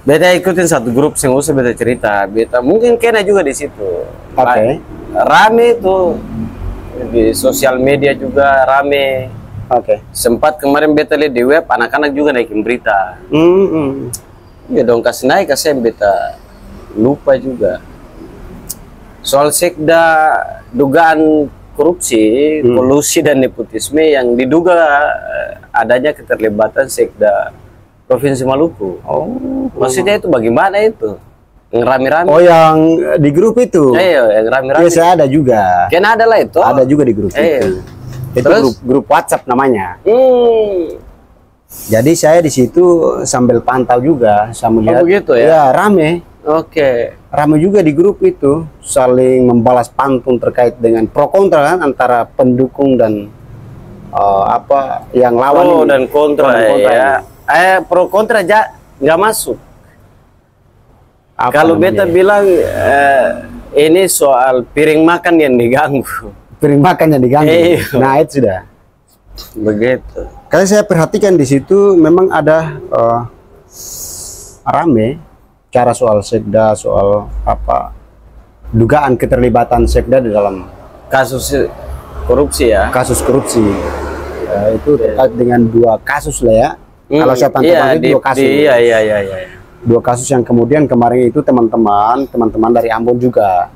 Beta ikutin satu grup sing usah beta cerita. Beta mungkin kena juga di situ. Oke. Rame tuh di sosial media juga rame. Oke. Sempat kemarin beta lihat di web anak-anak juga naikin berita. Ya dong kasih naik kasih beta lupa juga. Soal sekda dugaan korupsi, kolusi dan nepotisme yang diduga adanya keterlibatan sekda Provinsi Maluku. Maksudnya itu bagaimana itu? Yang rame-rame. Oh, yang di grup itu? Iya, yang rame-rame. Iya, saya ada juga. Kan ada lah itu. Ada juga di grup itu. Itu grup WhatsApp namanya. Jadi saya di situ sambil pantau juga, sambil lihat. Oh, begitu ya? Ya, rame. Oke. Rame juga di grup itu, saling membalas pantun terkait dengan pro kontra kan antara pendukung dan apa yang lawan Pro ini. dan kontra, ya. Pro kontra aja nggak masuk. Kalau beta bilang ini soal piring makan yang diganggu. Piring makan yang diganggu. Nah, itu sudah. Begitu. Kalau saya perhatikan di situ memang ada rame cara soal sekda, soal apa dugaan keterlibatan sekda di dalam kasus korupsi ya. Kasus korupsi. Itu terkait dengan 2 kasus lah ya. Kalau saya pantau itu 2 kasus. Iya. 2 kasus yang kemudian kemarin itu teman-teman dari Ambon juga.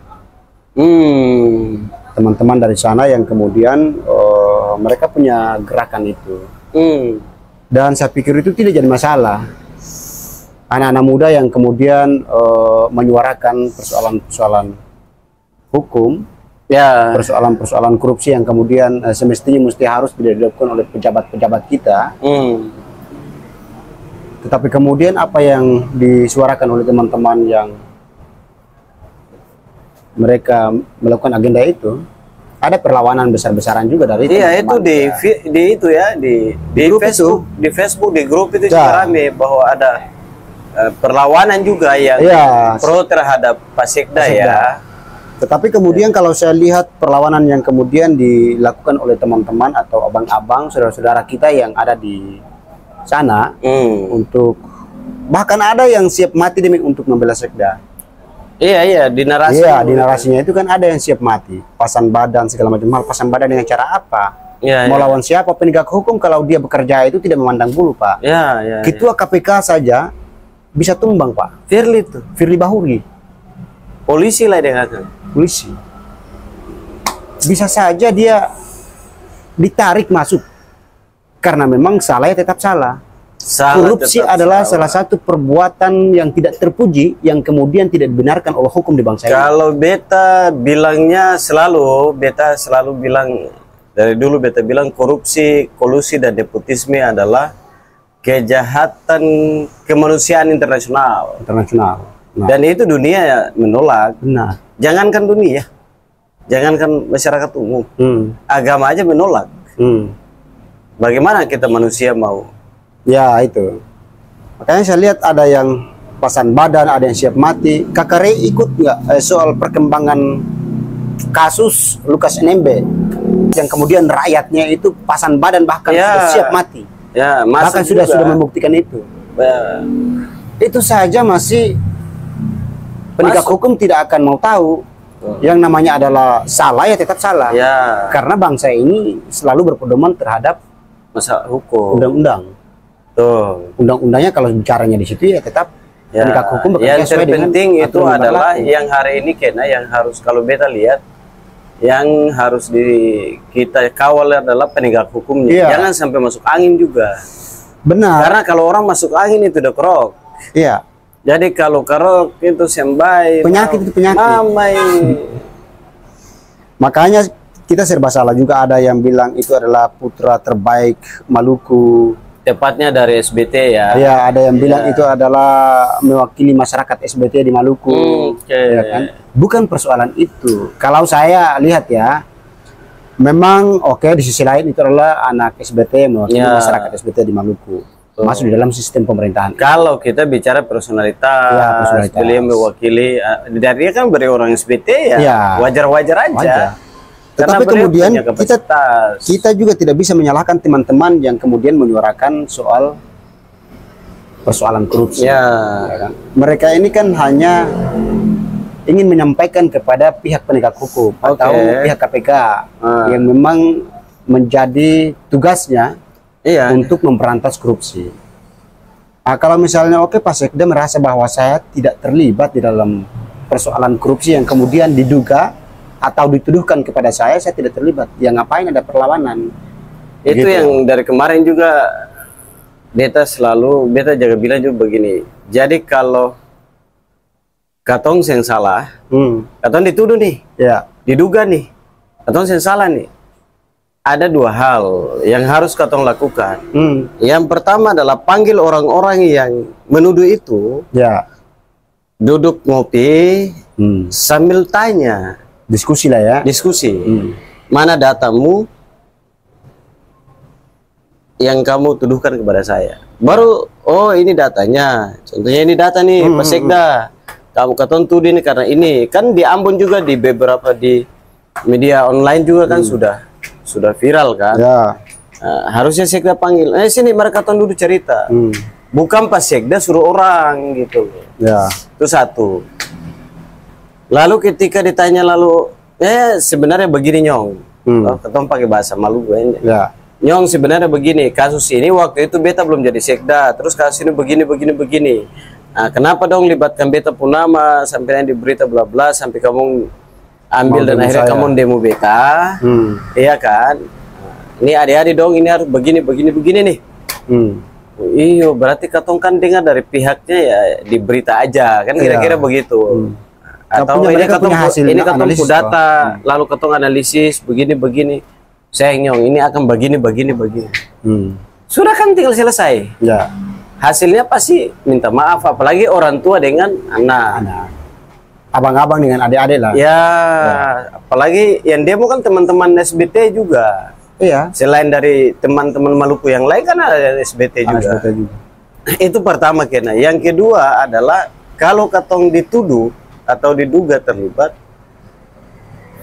Teman-teman dari sana yang kemudian mereka punya gerakan itu. Dan saya pikir itu tidak jadi masalah. Anak-anak muda yang kemudian menyuarakan persoalan-persoalan hukum, ya, persoalan-persoalan korupsi yang kemudian semestinya harus dilakukan oleh pejabat-pejabat kita. Tetapi kemudian apa yang disuarakan oleh teman-teman yang mereka melakukan agenda itu, ada perlawanan besar-besaran juga dari itu di Facebook, di Facebook di grup itu juga rame bahwa ada perlawanan juga yang pro terhadap Pak Sekda ya. Tetapi kemudian kalau saya lihat perlawanan yang kemudian dilakukan oleh teman-teman atau abang-abang saudara-saudara kita yang ada di sana, untuk bahkan ada yang siap mati demi untuk membela Sekda. Iya, di narasi. Iya, di narasinya itu kan ada yang siap mati, pasang badan segala macam hal. Pasang badan dengan cara apa? Mau lawan siapa? Penegak hukum kalau dia bekerja itu tidak memandang bulu, Pak. Ketua KPK saja bisa tumbang, Pak. Firly Bahuri. Polisi lah dia kata. Polisi. Bisa saja dia ditarik masuk. Karena memang salah ya tetap salah. Korupsi adalah salah satu perbuatan yang tidak terpuji, yang kemudian tidak dibenarkan oleh hukum di bangsa ini. Kalau beta selalu bilang dari dulu beta bilang korupsi, kolusi dan nepotisme adalah kejahatan kemanusiaan internasional. Dan itu dunia menolak. Benar. Jangankan dunia, jangankan masyarakat umum, agama aja menolak. Bagaimana kita manusia mau? Ya itu. Makanya saya lihat ada yang pasang badan, ada yang siap mati. KKRI ikut nggak soal perkembangan kasus Lukas NMB yang kemudian rakyatnya itu pasang badan bahkan sudah siap mati. Bahkan sudah membuktikan itu. Itu saja masih penegak hukum tidak akan mau tahu. Yang namanya adalah salah ya tetap salah. Karena bangsa ini selalu berpedoman terhadap masalah hukum, undang-undang. Undang-undangnya kalau bicaranya di situ ya tetap penegak hukum bekerja yang terpenting itu adalah yang hari ini yang harus kalau beta lihat yang harus kita kawal adalah penegak hukumnya. Jangan sampai masuk angin juga. Benar. Karena kalau orang masuk angin itu udah kerok. Jadi kalau kerok itu sembai penyakit itu penyakit. Makanya kita serba salah juga, ada yang bilang itu adalah putra terbaik Maluku. Tepatnya dari SBT ya. Ada yang bilang itu adalah mewakili masyarakat SBT di Maluku. Ya kan? Bukan persoalan itu. Kalau saya lihat ya, memang di sisi lain itu adalah anak SBT mewakili masyarakat SBT di Maluku. Masuk di dalam sistem pemerintahan. Kalau kita bicara personalitas, beliau mewakili, dari dia kan beri orang SBT wajar-wajar aja. Tetapi kemudian kita juga tidak bisa menyalahkan teman-teman yang kemudian menyuarakan soal persoalan korupsi. Ya. Ya kan? Mereka ini kan hanya ingin menyampaikan kepada pihak penegak hukum atau pihak KPK yang memang menjadi tugasnya untuk memberantas korupsi. Nah, kalau misalnya Pak Sekda merasa bahwa saya tidak terlibat di dalam persoalan korupsi yang kemudian diduga atau dituduhkan kepada saya tidak terlibat, ya ngapain ada perlawanan? Itu gitu. Yang dari kemarin juga beta jaga bilang juga begini. Jadi kalau katong yang salah, katong dituduh nih, diduga nih, katong yang salah nih. Ada dua hal yang harus katong lakukan. Yang pertama adalah panggil orang-orang yang menuduh itu, duduk ngopi, sambil tanya, diskusi lah ya. Diskusi. Mana datamu yang kamu tuduhkan kepada saya? Baru, oh ini datanya. Contohnya ini data nih, Pak Sekda. Kamu katong tuduh ini karena ini. Kan di Ambon juga di beberapa di media online juga kan sudah viral kan. Harusnya Sekda panggil. Sini mereka katong duduk cerita. Bukan Pak Sekda suruh orang gitu. Itu satu. Lalu ketika ditanya sebenarnya begini Nyong. Katong pakai bahasa Maluku aja. Nyong sebenarnya begini, kasus ini waktu itu beta belum jadi Sekda, terus kasus ini begini. Nah, kenapa dong libatkan beta pun nama sampai yang di berita bla bla sampai kamu ambil dan akhirnya kamu demo beta, iya kan? Ini adik-adik dong, ini harus begini nih. Iyo, berarti katong kan dengar dari pihaknya ya di berita aja, kan kira-kira begitu. Atau ini katong data, lalu katong analisis begini. Sayang Nyong, ini akan begini. Sudah kan tinggal selesai. Hasilnya pasti minta maaf, apalagi orang tua dengan anak. Abang-abang dengan adik-adik lah. Apalagi yang demo kan teman-teman SBT juga. Selain dari teman-teman Maluku yang lain kan ada SBT juga. Itu pertama kena. Yang kedua adalah kalau katong dituduh atau diduga terlibat,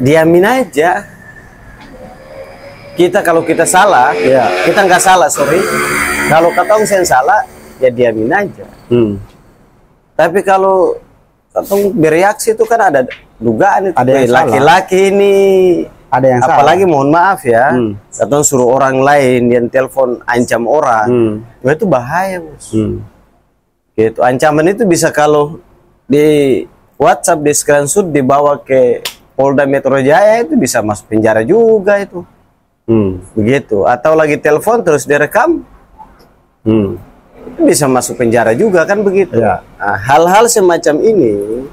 diamin aja. Kalau kita salah, kita nggak salah, sorry. Kalau katong yang salah, ya diamin aja. Tapi kalau katong bereaksi itu kan ada dugaan itu. Ada laki-laki ini, ada yang apalagi salah. Mohon maaf ya, katong suruh orang lain yang telepon ancam orang, itu bahaya bos. Gitu. Ancaman itu bisa kalau di WhatsApp di screenshot dibawa ke Polda Metro Jaya itu bisa masuk penjara juga itu. Begitu. Atau lagi telepon terus direkam, bisa masuk penjara juga kan begitu. Nah, hal-hal semacam ini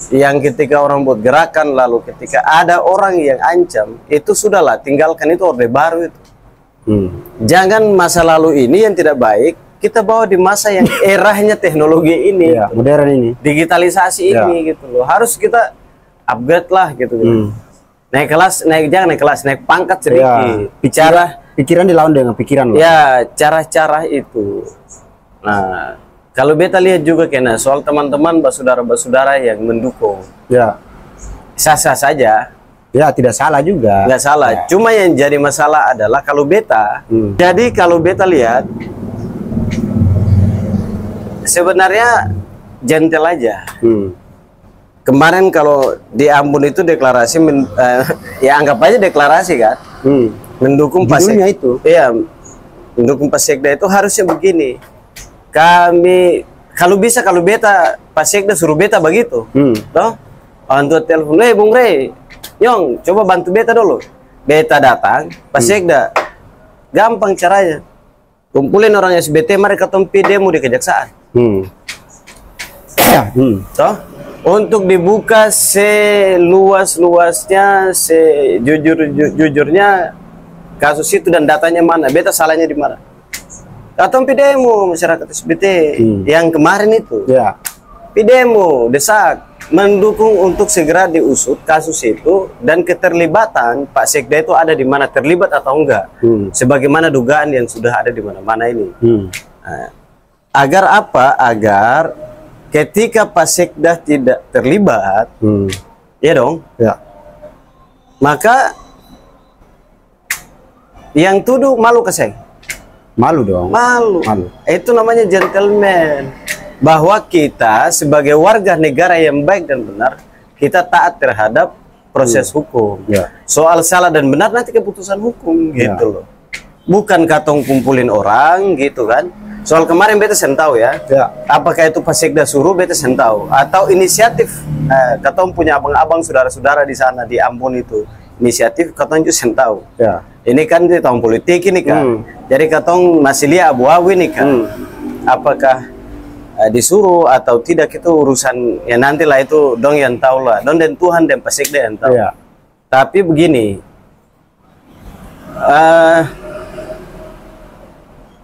yang ketika orang buat gerakan lalu ketika ada orang yang ancam itu sudahlah, tinggalkan itu, orde baru itu. Jangan masa lalu ini yang tidak baik kita bawa di masa yang eranya teknologi ini, modern ini, digitalisasi ini gitu loh. Harus kita upgrade lah gitu. Naik kelas, naik pangkat sedikit. Pikiran dilawan dengan pikiran loh. Cara-cara itu. Nah, kalau beta lihat juga kena soal teman-teman saudara-saudara yang mendukung. Sah-sah saja. Tidak salah juga. Nggak salah. Cuma yang jadi masalah adalah kalau beta. Jadi kalau beta lihat, sebenarnya gentle aja. Kemarin kalau di Ambon itu deklarasi, ya anggap aja deklarasi kan, mendukung Pak Sekda itu. Mendukung Pak Sekda itu harusnya begini. Kami kalau beta Pak Sekda suruh beta begitu, toh, orang tua telepon, Bung Rey, Nyong, coba bantu beta dulu. Beta datang, Pak Sekda, gampang caranya, kumpulin orang SBT, mereka tompi demo di kejaksaan. Toh. Untuk dibuka seluas-luasnya, sejujur-jujurnya kasus itu dan datanya mana, beta salahnya di mana. Atau demo masyarakat SBT yang kemarin itu, demo desak mendukung untuk segera diusut kasus itu dan keterlibatan Pak Sekda itu ada di mana, terlibat atau enggak, sebagaimana dugaan yang sudah ada di mana-mana ini. Agar apa? Agar ketika Pak Sekda tidak terlibat, maka yang tuduh malu keseng. Malu dong. Malu. Malu. Itu namanya gentleman. Bahwa kita sebagai warga negara yang baik dan benar, kita taat terhadap proses hukum. Ya. Soal salah dan benar nanti keputusan hukum gitu loh. Bukan katong kumpulin orang gitu kan. Soal kemarin beta sen tahu ya. Apakah itu Pak Sekda suruh beta sen tahu atau inisiatif katong punya abang-abang saudara-saudara di sana di Ambon itu. Inisiatif katong juga sen tahu. Ya. Ini kan di tahun politik ini kan. Jadi katong masih lihat abu-abu ini kan. Apakah disuruh atau tidak itu urusan ya nantilah itu dong yang tahu lah. Dong dan Tuhan dan Pak Sekda yang tahu. Ya. Tapi begini.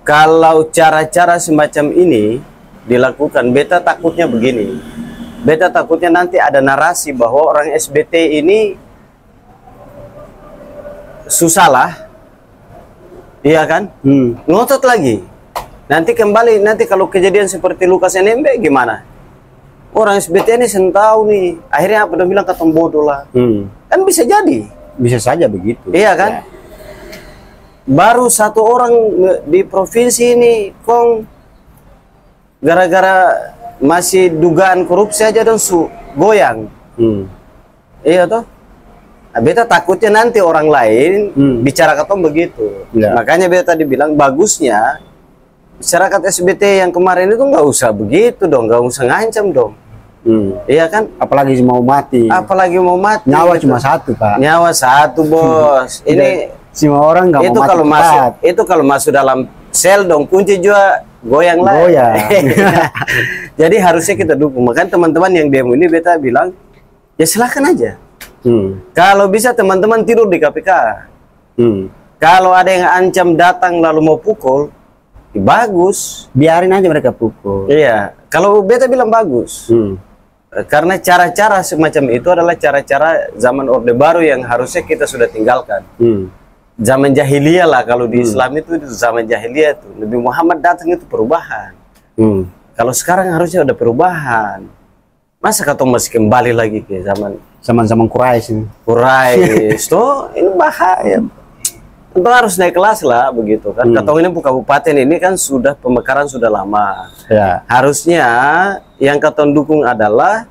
Kalau cara-cara semacam ini dilakukan, beta takutnya begini. Beta takutnya nanti ada narasi bahwa orang SBT ini susah lah, iya kan? Ngotot lagi. Nanti kembali, nanti kalau kejadian seperti Lukas NMB gimana? Orang SBT ini sentau nih, akhirnya apa dong bilang katong bodoh lah. Kan bisa jadi. Bisa saja begitu. Iya kan? Ya. Baru satu orang di provinsi ini, Kong, gara-gara masih dugaan korupsi aja dong goyang. Iya toh? Nah, beta takutnya nanti orang lain bicara katong begitu. Makanya beta tadi bilang bagusnya masyarakat SBT yang kemarin itu nggak usah begitu dong, nggak usah ngancam dong. Iya kan? Apalagi mau mati. Apalagi mau mati. Nyawa gitu. Cuma satu, Pak. Nyawa satu, bos. Ini semua orang nggak mau kalau mati. Itu kalau masuk dalam sel dong, kunci juga goyang lah. Jadi harusnya kita dukung. Makanya teman-teman yang demo ini beta bilang, ya silahkan aja. Kalau bisa teman-teman tidur di KPK. Kalau ada yang ancam datang lalu mau pukul, ya bagus. Biarin aja mereka pukul. Iya. Kalau beta bilang bagus. Karena cara-cara semacam itu adalah cara-cara zaman Orde Baru yang harusnya kita sudah tinggalkan. Zaman jahiliyah lah, kalau di Islam itu zaman jahiliyah itu. Nabi Muhammad datang itu perubahan. Kalau sekarang harusnya ada perubahan. Masa katong masih kembali lagi ke zaman Quraisy ini. Quraisy tuh ini bahaya. Tentu harus naik kelas lah begitu kan. Katong ini kabupaten ini kan sudah pemekaran sudah lama. Ya. Harusnya yang katong dukung adalah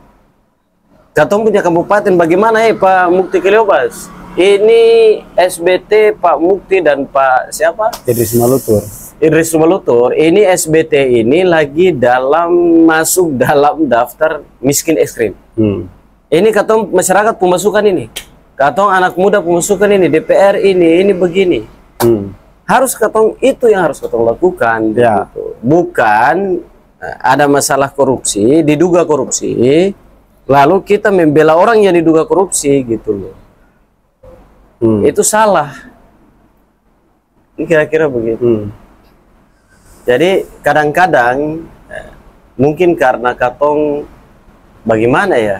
katong punya kabupaten. Bagaimana Pak Mukti Keleobas? Ini SBT Pak Mukti dan Pak siapa? Idris Malutur. Idris Malutur. Ini SBT ini lagi masuk dalam daftar miskin ekstrim. Ini katong masyarakat pemasukan ini. Katong anak muda pemasukan ini, DPR ini begini. Harus katong itu yang harus katong lakukan. Ya. Gitu. Bukan ada masalah korupsi, diduga korupsi, lalu kita membela orang yang diduga korupsi gitu loh. Itu salah. Ini kira-kira begitu. Jadi kadang-kadang mungkin karena katong bagaimana ya?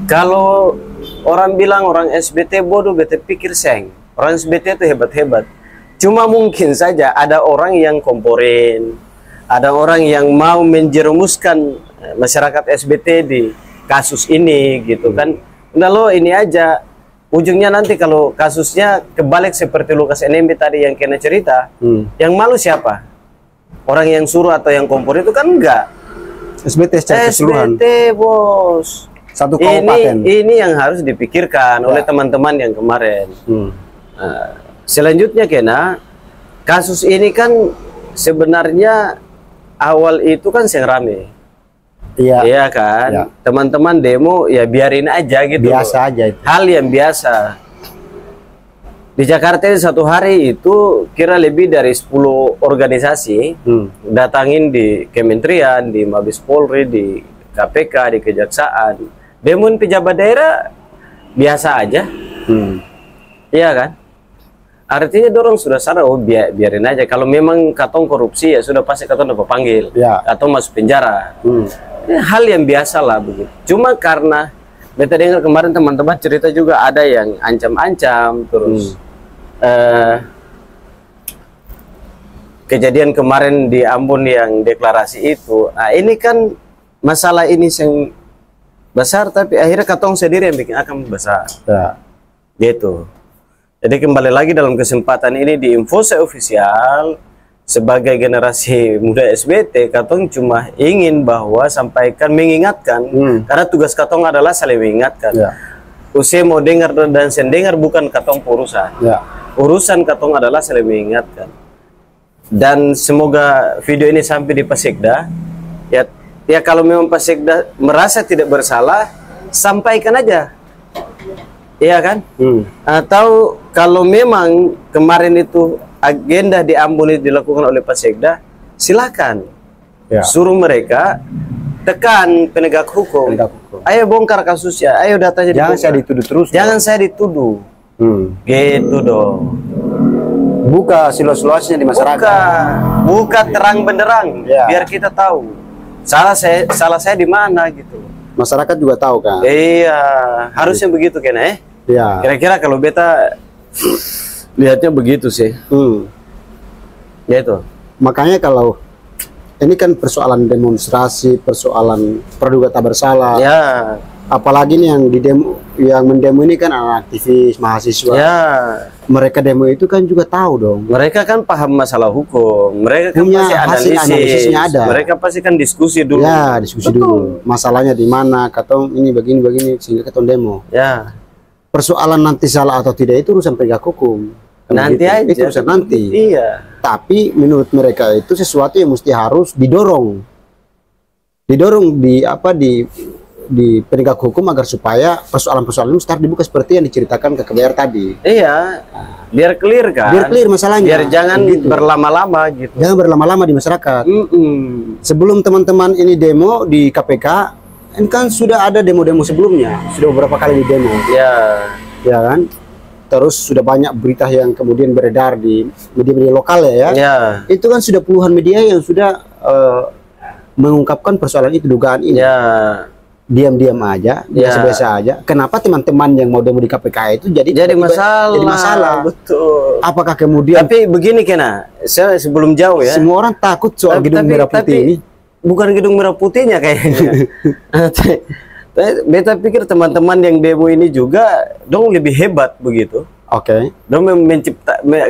Kalau orang bilang orang SBT bodoh, beta pikir seng. Orang SBT itu hebat-hebat. Cuma mungkin saja ada orang yang komporin, ada orang yang mau menjerumuskan masyarakat SBT di kasus ini gitu kan. Nah lo ini aja, ujungnya nanti kalau kasusnya kebalik seperti Lukas NMB tadi yang kena cerita, yang malu siapa? Orang yang suruh atau yang kompor itu kan enggak. SBT secara keseluruhan. SBT bos. Satu kabupaten. Ini yang harus dipikirkan oleh teman-teman yang kemarin. Selanjutnya kena kasus ini kan sebenarnya awal itu kan yang rame. Iya kan. Teman-teman demo ya biarin aja gitu. Biasa aja itu. Hal yang biasa. Di Jakarta satu hari itu kira lebih dari 10 organisasi datangin di Kementerian, di Mabes Polri, di KPK, di Kejaksaan. Demun pejabat daerah biasa aja. Iya kan? Artinya dorong sudah sadar, oh biarin aja. Kalau memang katong korupsi ya sudah pasti katong dapat panggil. Katong masuk penjara. Hal yang biasa lah begitu. Cuma karena beta dengar kemarin teman-teman cerita juga ada yang ancam-ancam terus. Kejadian kemarin di Ambon yang deklarasi itu. Nah, ini kan masalah ini yang besar, tapi akhirnya katong sendiri yang bikin akan besar. Gitu. Jadi kembali lagi dalam kesempatan ini di Infose Official, sebagai generasi muda SBT, katong cuma ingin bahwa sampaikan, mengingatkan, karena tugas katong adalah saling mengingatkan. Usia mau dengar dan sendengar bukan katong urusan. Urusan katong adalah saling mengingatkan. Dan semoga video ini sampai di Pasekda. Ya kalau memang Pasekda merasa tidak bersalah, sampaikan aja. Iya kan? Atau kalau memang kemarin itu agenda di Ambon itu dilakukan oleh Pasekda, silakan suruh mereka tekan penegak hukum. Ayo bongkar kasusnya, ayo datanya Jangan dibongkar. saya dituduh terus. Jangan saya dituduh. Gitu dong. Buka seluas-luasnya di masyarakat. Buka terang benderang, biar kita tahu salah saya di mana gitu. Masyarakat juga tahu kan. Iya, harusnya begitu kan Ya. Kira-kira kalau beta lihatnya begitu sih. Ya itu. Makanya kalau ini kan persoalan demonstrasi, persoalan praduga tak bersalah. Ya. Apalagi nih yang di demo, yang mendemo ini kan anak aktivis, mahasiswa. Ya. Mereka demo itu kan juga tahu dong. Mereka kan paham masalah hukum. Mereka kan Punya pasti hasil analisisnya ada. Mereka pasti kan diskusi dulu. Ya, diskusi dulu. Masalahnya di mana? Katong ini begini sehingga katong demo. Ya. Persoalan nanti salah atau tidak itu urusan penegak hukum. Nanti aja. Itu urusan nanti. Iya. Tapi menurut mereka itu sesuatu yang mesti harus didorong di penegak hukum agar supaya persoalan-persoalan ini start dibuka seperti yang diceritakan ke KBR tadi. Iya. Biar clear kan. Biar clear masalahnya. Biar jangan berlama-lama gitu. Jangan berlama-lama di masyarakat. Sebelum teman-teman ini demo di KPK, ini kan sudah ada demo-demo sebelumnya, sudah beberapa kali di demo. Ya kan? Terus sudah banyak berita yang kemudian beredar di media-media lokal ya. Itu kan sudah puluhan media yang sudah mengungkapkan persoalan itu, dugaan ini. Diam-diam aja, biasa-biasa aja. Kenapa teman-teman yang mau demo di KPK itu jadi masalah? Betul. Apakah kemudian? Tapi begini Kena, saya sebelum jauh ya. Semua orang takut soal gedung merah putih ini. Bukan gedung merah putihnya kayaknya. Beta pikir teman-teman yang demo ini juga dong lebih hebat begitu. Dong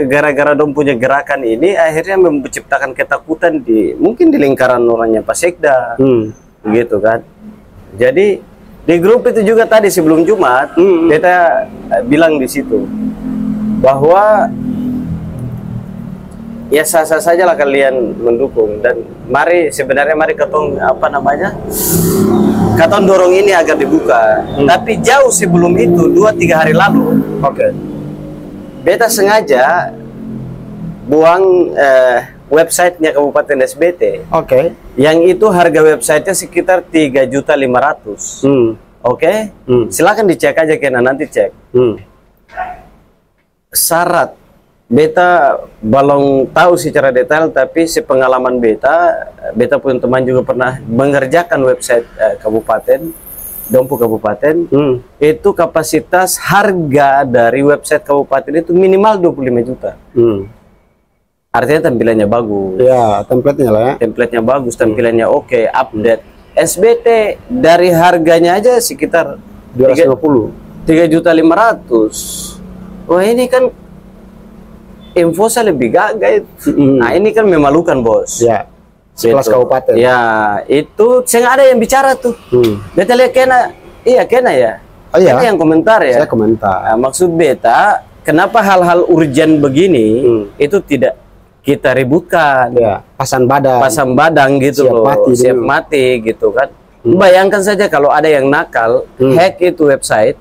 gara-gara dong punya gerakan ini akhirnya menciptakan ketakutan mungkin di lingkaran orangnya Pasekda. Begitu kan. Jadi di grup itu juga tadi sebelum Jumat beta bilang di situ bahwa ya sah-sah saja lah kalian mendukung, dan mari katong katong dorong ini agar dibuka. Tapi jauh sebelum itu 2-3 hari lalu beta sengaja buang websitenya Kabupaten SBT. Yang itu harga websitenya sekitar 3.500.000. Silakan dicek aja Kena, nanti cek. Syarat beta belum tahu secara detail, tapi sepengalaman beta pun teman juga pernah mengerjakan website kabupaten, Dompu Kabupaten. Itu kapasitas harga dari website kabupaten itu minimal 25 juta. Artinya tampilannya bagus. Ya, template-nya lah ya. Template-nya bagus, tampilannya oke, update. SBT dari harganya aja sekitar 3.500.000. Wah, ini kan Infosa lebih gagah itu. Nah, ini kan memalukan, Bos. Ya. Sekelas kabupaten. Ya, itu saya ada yang bicara tuh. Beta lihat Kena. Iya, Kena ya. Kena yang komentar ya. Saya komentar. Nah, maksud beta, kenapa hal-hal urgen begini itu tidak kita ributkan, pasang badan gitu loh, siap mati gitu kan. Bayangkan saja kalau ada yang nakal, hack itu website,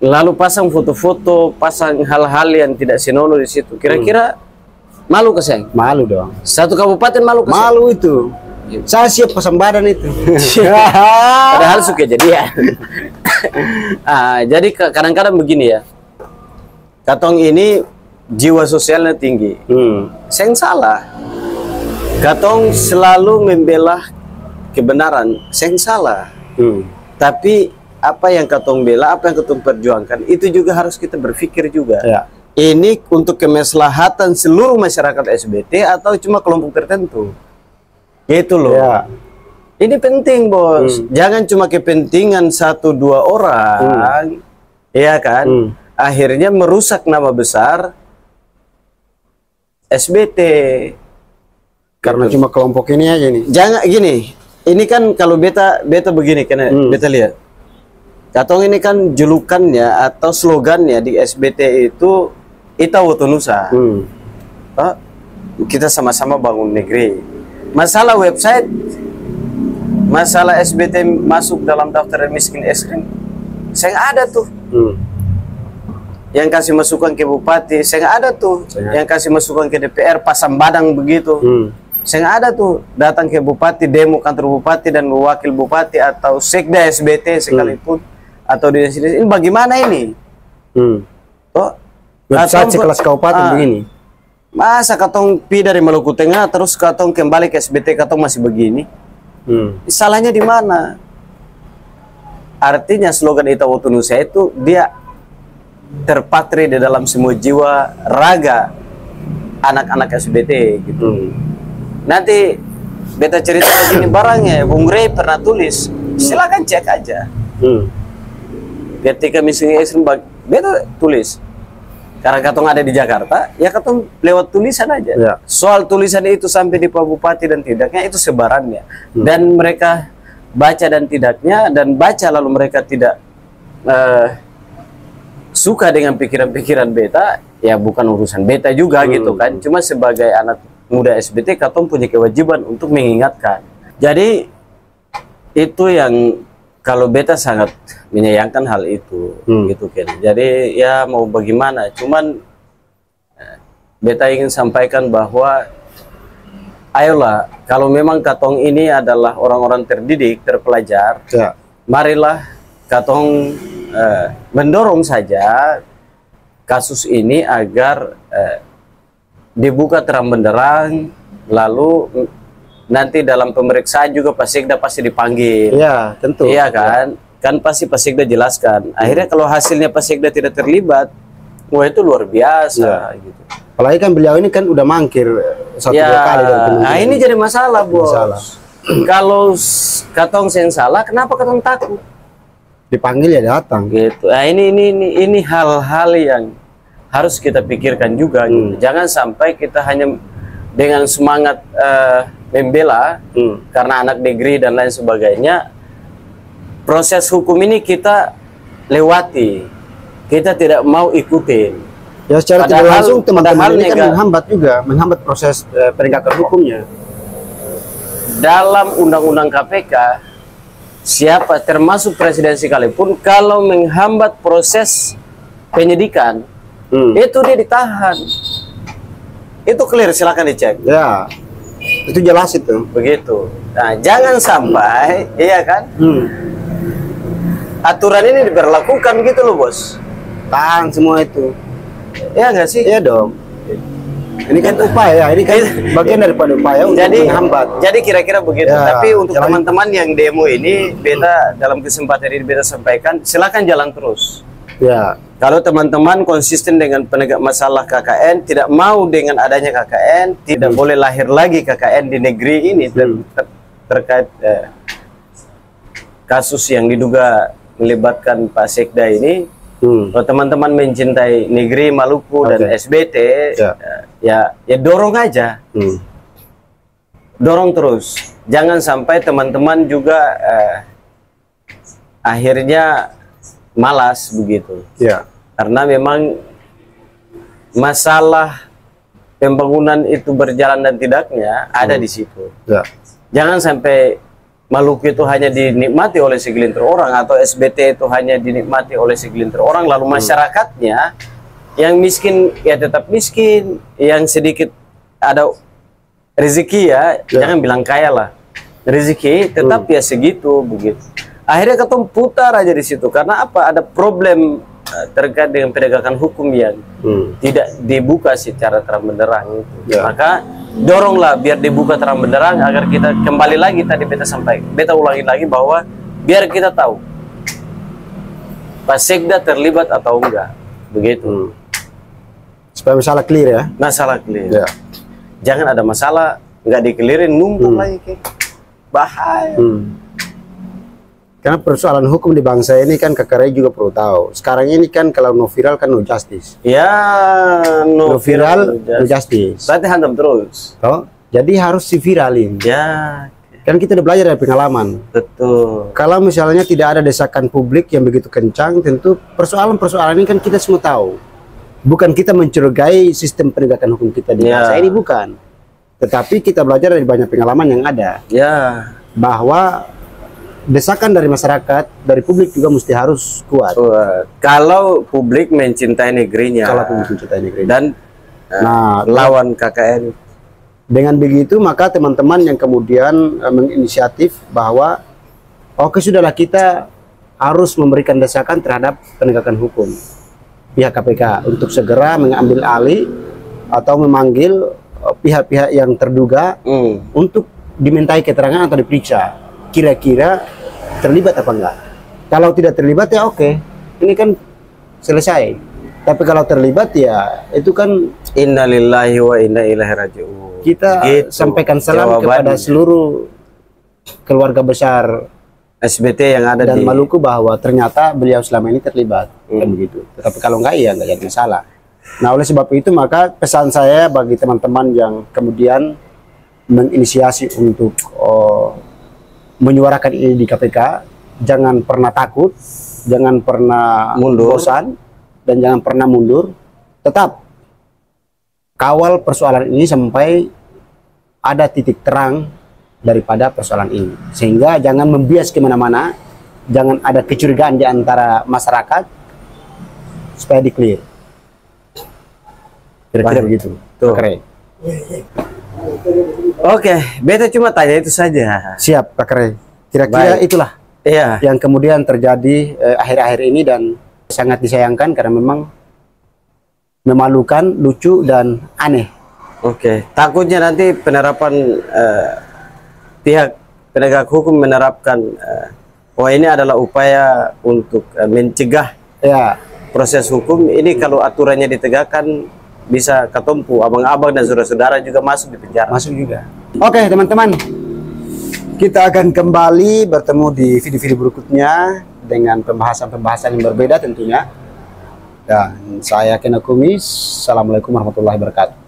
lalu pasang foto-foto, pasang hal-hal yang tidak senonoh di situ. Kira-kira malu ke saya? Malu dong. Satu kabupaten malu ke saya? Malu itu. Saya siap pasang badan itu. Padahal suka jadi ya. Jadi kadang-kadang begini ya. Katong ini jiwa sosialnya tinggi. Saya yang salah. Katong selalu membela kebenaran. Saya yang salah. Tapi apa yang katong bela, apa yang katong perjuangkan, itu juga harus kita berpikir juga. Ini untuk kemaslahatan seluruh masyarakat SBT atau cuma kelompok tertentu? Gitu loh. Ini penting, Bos. Jangan cuma kepentingan 1-2 orang. Iya kan? akhirnya merusak nama besar SBT. Karena cuma kelompok ini aja nih. Jangan gini, ini kan kalau beta begini kan, beta lihat. Katong ini kan julukannya atau slogannya di SBT itu Ita Woto Nusa. Oh, kita sama-sama bangun negeri. Masalah website, masalah SBT masuk dalam daftar miskin ekstrim, saya nggak ada tuh. Yang kasih masukan ke bupati, saya nggak ada tuh. Yang kasih masukan ke DPR pasang badang begitu. Saya nggak ada tuh, datang ke bupati, demo kantor bupati dan wakil bupati atau sekda SBT sekalipun atau di sini. Ini bagaimana ini? Toh, website sekelas kabupaten begini. Masa katong pi dari Maluku Tengah terus katong kembali ke SBT katong masih begini? Salahnya di mana? Artinya slogan Ita Woto Nusa itu dia terpatri di dalam semua jiwa raga anak-anak SBT gitu. Nanti beta cerita begini barangnya, Bung Rey pernah tulis, silakan cek aja. Ketika misalnya ekstrim, beta tulis. Karena katong ada di Jakarta, ya katong lewat tulisan aja. Ya. Soal tulisan itu sampai di Pak Bupati dan tidaknya itu sebarannya. Dan mereka baca dan tidaknya, dan baca lalu mereka tidak suka dengan pikiran-pikiran beta, ya bukan urusan beta juga gitu kan. Cuma sebagai anak muda SBT, katong punya kewajiban untuk mengingatkan. Jadi itu yang kalau beta sangat menyayangkan hal itu, gitu kan. Jadi ya mau bagaimana, cuman beta ingin sampaikan bahwa ayolah, kalau memang katong ini adalah orang-orang terdidik, terpelajar, marilah katong mendorong saja kasus ini agar dibuka terang benderang, lalu nanti dalam pemeriksaan juga Pak Sekda pasti dipanggil. Iya, tentu. Iya kan? Kan pasti Pak Sekda jelaskan. Akhirnya kalau hasilnya Pak Sekda tidak terlibat, wah itu luar biasa gitu. Apalagi kan beliau ini kan udah mangkir 1-2 kali dari kementerian. Nah ini jadi masalah, Bos. Kalau katong sen salah, kenapa katong takut? Dipanggil ya datang. Gitu. Nah ini hal-hal yang harus kita pikirkan juga. Gitu. Jangan sampai kita hanya dengan semangat membela karena anak negeri dan lain sebagainya, proses hukum ini kita lewati, kita tidak mau ikutin. Ya secara tidak langsung teman-teman ini kan menghambat proses penegakan hukumnya. Dalam undang-undang KPK, siapa termasuk presiden sekalipun kalau menghambat proses penyidikan, itu dia ditahan. Itu clear, silakan dicek. Ya, itu jelas itu. Begitu. Nah, jangan sampai, iya kan? Aturan ini diberlakukan gitu loh, Bos. Tahan semua itu. Ya nggak sih? Iya dong. Ini kan upaya, ini kan bagian daripada upaya untuk menghambat. Jadi kira-kira begitu. Ya, tapi untuk teman-teman yang demo ini, beta dalam kesempatan ini beta sampaikan, silakan jalan terus. Ya. Kalau teman-teman konsisten dengan penegak masalah KKN, tidak mau dengan adanya KKN, tidak boleh lahir lagi KKN di negeri ini terkait kasus yang diduga melibatkan Pak Sekda ini. Kalau teman-teman mencintai negeri Maluku dan SBT, ya dorong aja, dorong terus. Jangan sampai teman-teman juga akhirnya malas begitu. Ya. Karena memang masalah pembangunan itu berjalan dan tidaknya ada di situ. Ya. Jangan sampai Maluku itu hanya dinikmati oleh segelintir orang atau SBT itu hanya dinikmati oleh segelintir orang, lalu masyarakatnya yang miskin ya tetap miskin, yang sedikit ada rezeki ya, jangan bilang kaya lah, rezeki tetap ya segitu begitu. Akhirnya ketemu putar aja di situ. Karena apa? Ada problem terkait dengan penegakan hukum yang tidak dibuka secara terang benderang. Maka doronglah biar dibuka terang benderang agar kita kembali lagi tadi beta ulangi lagi bahwa biar kita tahu Pak Sekda terlibat atau enggak, begitu. Supaya masalah clear ya. Masalah clear. Jangan ada masalah nggak dikelirin numpuk lagi, bahaya. Karena persoalan hukum di bangsa ini kan Kakak Ray juga perlu tahu. Sekarang ini kan kalau no viral kan no justice. Ya, No viral, no justice. Berarti hantam terus. Toh? Jadi harus diviralin. Ya, Kan kita udah belajar dari pengalaman. betul. Kalau misalnya tidak ada desakan publik yang begitu kencang, tentu persoalan-persoalan ini kan kita semua tahu. Bukan kita mencurigai sistem penegakan hukum kita di bangsa ini, bukan. Tetapi kita belajar dari banyak pengalaman yang ada. Ya, Bahwa desakan dari masyarakat, dari publik juga mesti harus kuat. kalau publik mencintai negerinya. Kalau publik mencintai negeri. Dan Nah, lawan KKN. dengan begitu maka teman-teman yang kemudian menginisiatif bahwa oke, sudahlah, kita harus memberikan desakan terhadap penegakan hukum pihak KPK untuk segera mengambil alih atau memanggil pihak-pihak yang terduga untuk dimintai keterangan atau diperiksa. Kira-kira terlibat apa enggak? Kalau tidak terlibat ya oke, ini kan selesai. Tapi kalau terlibat ya itu kan Innalillahi wa inna ilaihi raji'un. kita Gitu sampaikan salam kepada seluruh keluarga besar SBT yang ada dan di Maluku bahwa ternyata beliau selama ini terlibat, kan begitu. Tetapi kalau enggak ya enggak jadi masalah. Nah, oleh sebab itu maka pesan saya bagi teman-teman yang kemudian menginisiasi untuk menyuarakan ini di KPK, jangan pernah takut, jangan pernah bosan, dan jangan pernah mundur. Tetap kawal persoalan ini sampai ada titik terang daripada persoalan ini, sehingga jangan membias kemana-mana, jangan ada kecurigaan di antara masyarakat, supaya di clear. Kira-kira begitu. Keren. Oke, beta cuma tanya itu saja. Siap, Kak Ray. Kira-kira itulah yang kemudian terjadi akhir-akhir ini dan sangat disayangkan karena memang memalukan, lucu, dan aneh. Oke, takutnya nanti penerapan pihak penegak hukum menerapkan ini adalah upaya untuk mencegah proses hukum ini. Kalau aturannya ditegakkan bisa ketumpu abang-abang dan saudara-saudara juga masuk di penjara. Masuk juga. Oke, teman-teman, kita akan kembali bertemu di video-video berikutnya dengan pembahasan-pembahasan yang berbeda tentunya. Dan saya Kena Kumis. Assalamualaikum warahmatullahi wabarakatuh.